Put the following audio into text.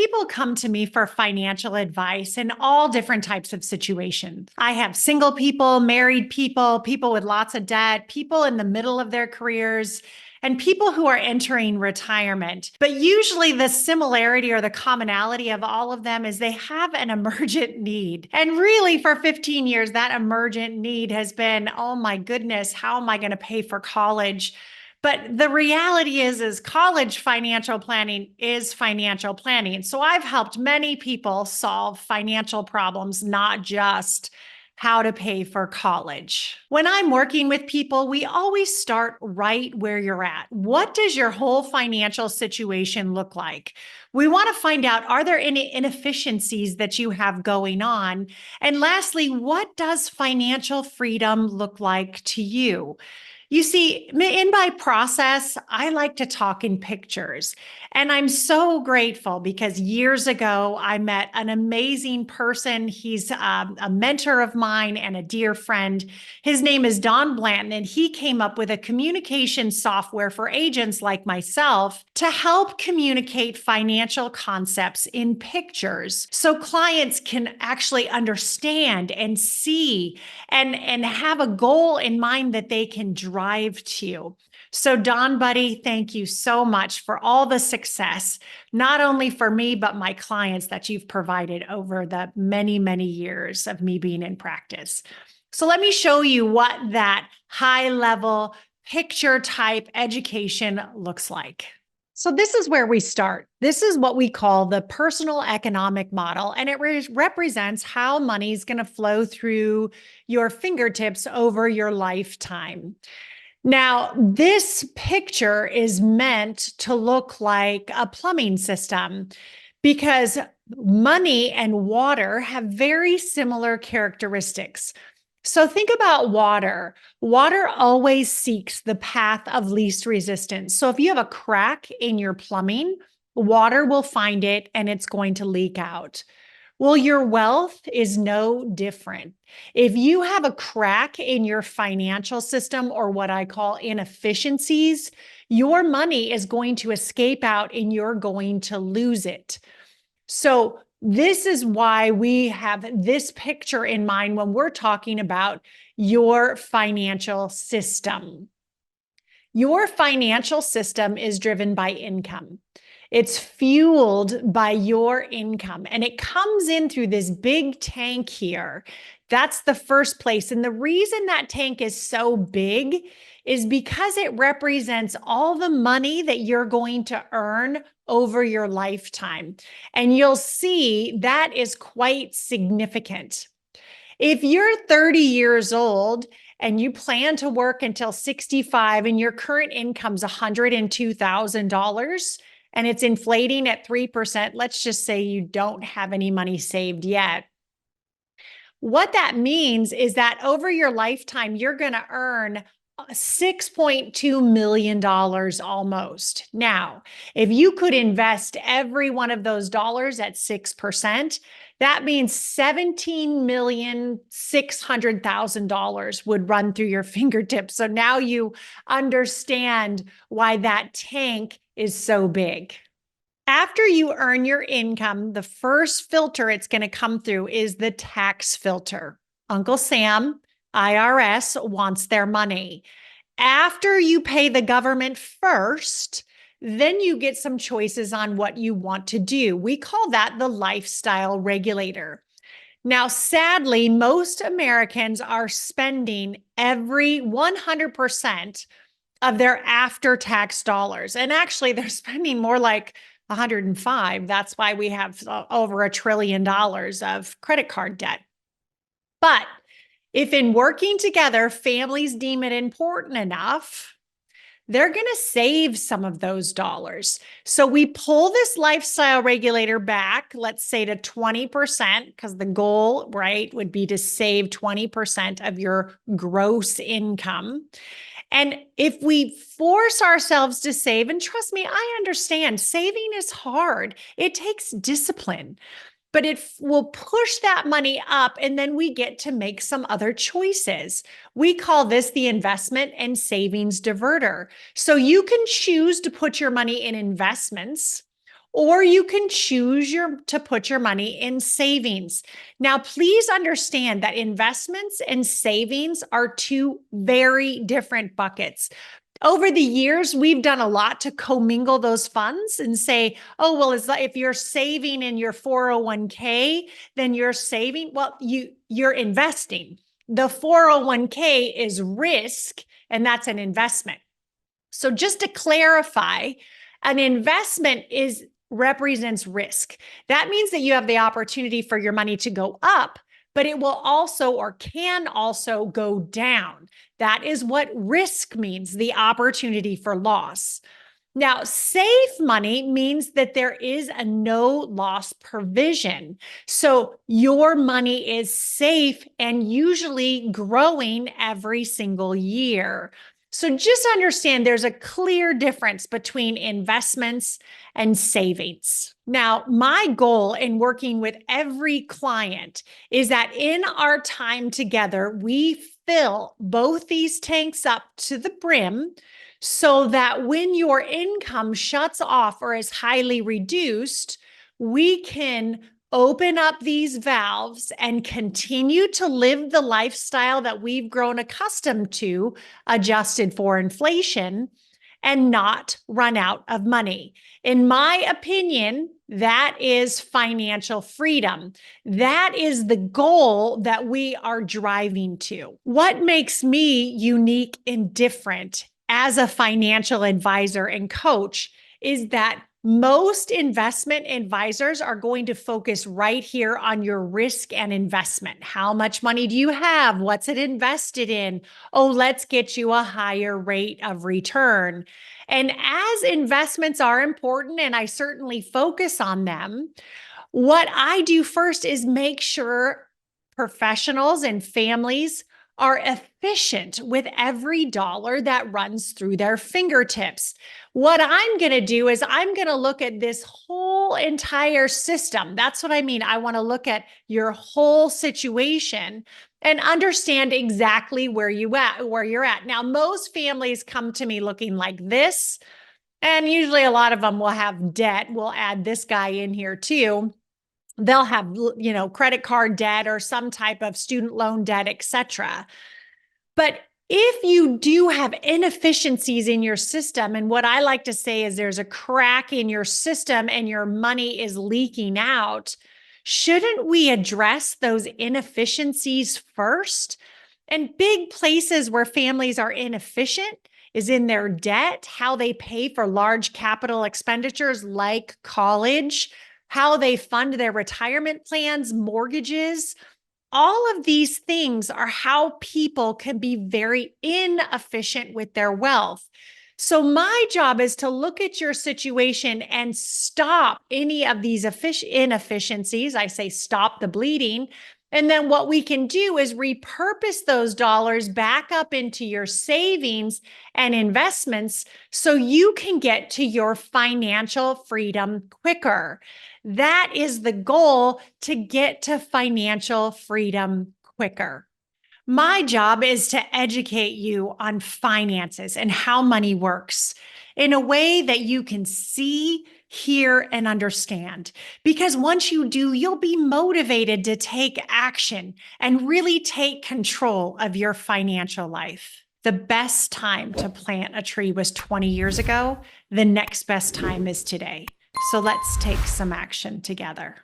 People come to me for financial advice in all different types of situations. I have single people, married people, people with lots of debt, people in the middle of their careers, and people who are entering retirement. But usually the similarity or the commonality of all of them is they have an emergent need. And really for 15 years, that emergent need has been, oh my goodness, how am I going to pay for college? But the reality is college financial planning is financial planning. So I've helped many people solve financial problems, not just how to pay for college. When I'm working with people, we always start right where you're at. What does your whole financial situation look like? We want to find out, are there any inefficiencies that you have going on? And lastly, what does financial freedom look like to you? You see, in my process, I like to talk in pictures. And I'm so grateful because years ago, I met an amazing person. He's a mentor of mine and a dear friend. His name is Don Blanton, and he came up with a communication software for agents like myself to help communicate financial concepts in pictures so clients can actually understand and see and have a goal in mind that they can drive to. So Don, buddy, thank you so much for all the success, not only for me, but my clients that you've provided over the many, many years of me being in practice. So let me show you what that high level picture type education looks like. So this is where we start. This is what we call the personal economic model, and it represents how money is going to flow through your fingertips over your lifetime. Now, this picture is meant to look like a plumbing system because money and water have very similar characteristics. So think about water. Water always seeks the path of least resistance. So if you have a crack in your plumbing, water will find it and it's going to leak out. Well, your wealth is no different. If you have a crack in your financial system or what I call inefficiencies, your money is going to escape out and you're going to lose it. So this is why we have this picture in mind when we're talking about your financial system. Your financial system is driven by income. It's fueled by your income, and it comes in through this big tank here. That's the first place. And the reason that tank is so big is because it represents all the money that you're going to earn over your lifetime. And you'll see that is quite significant. If you're 30 years old and you plan to work until 65 and your current income's $102,000 and it's inflating at 3%, let's just say you don't have any money saved yet. What that means is that over your lifetime, you're going to earn $6.2 million almost. Now, if you could invest every one of those dollars at 6%, that means $17,600,000 would run through your fingertips. So now you understand why that tank is so big. After you earn your income, the first filter it's going to come through is the tax filter. Uncle Sam, IRS, wants their money. After you pay the government first, then you get some choices on what you want to do. We call that the lifestyle regulator. Now, sadly, most Americans are spending every 100% of their after-tax dollars. And actually, they're spending more like 105. That's why we have over $1 trillion of credit card debt. But if in working together, families deem it important enough, they're going to save some of those dollars. So we pull this lifestyle regulator back, let's say to 20%, because the goal, right, would be to save 20% of your gross income. And if we force ourselves to save, and trust me, I understand saving is hard. It takes discipline, but it will push that money up and then we get to make some other choices. We call this the investment and savings diverter. So you can choose to put your money in investments, or you can choose to put your money in savings. Now, please understand that investments and savings are two very different buckets. Over the years, we've done a lot to commingle those funds and say, oh, well, if you're saving in your 401k, then you're saving. Well, you're investing. The 401k is risk, and that's an investment. So just to clarify, an investment represents risk. That means that you have the opportunity for your money to go up, but it will also or can also go down. That is what risk means, the opportunity for loss. Now, safe money means that there is a no loss provision. So your money is safe and usually growing every single year. So just understand there's a clear difference between investments and savings. Now, my goal in working with every client is that in our time together, we fill both these tanks up to the brim so that when your income shuts off or is highly reduced, we can open up these valves and continue to live the lifestyle that we've grown accustomed to, adjusted for inflation, and not run out of money. In my opinion, that is financial freedom. That is the goal that we are driving to. What makes me unique and different as a financial advisor and coach is that most investment advisors are going to focus right here on your risk and investment. How much money do you have? What's it invested in? Oh, let's get you a higher rate of return. And as investments are important, and I certainly focus on them, what I do first is make sure professionals and families are efficient with every dollar that runs through their fingertips. What I'm going to do is I'm going to look at this whole entire system. That's what I mean. I want to look at your whole situation and understand exactly where you're at. Now, most families come to me looking like this, and usually a lot of them will have debt. We'll add this guy in here too. They'll have, credit card debt or some type of student loan debt, etc. But if you do have inefficiencies in your system, and what I like to say is there's a crack in your system and your money is leaking out, shouldn't we address those inefficiencies first? And big places where families are inefficient is in their debt, how they pay for large capital expenditures like college, how they fund their retirement plans, mortgages. All of these things are how people can be very inefficient with their wealth. So my job is to look at your situation and stop any of these inefficiencies. I say stop the bleeding. And then what we can do is repurpose those dollars back up into your savings and investments so you can get to your financial freedom quicker. That is the goal, to get to financial freedom quicker. My job is to educate you on finances and how money works in a way that you can see, hear, and understand. Because once you do, you'll be motivated to take action and really take control of your financial life. The best time to plant a tree was 20 years ago. The next best time is today. So let's take some action together.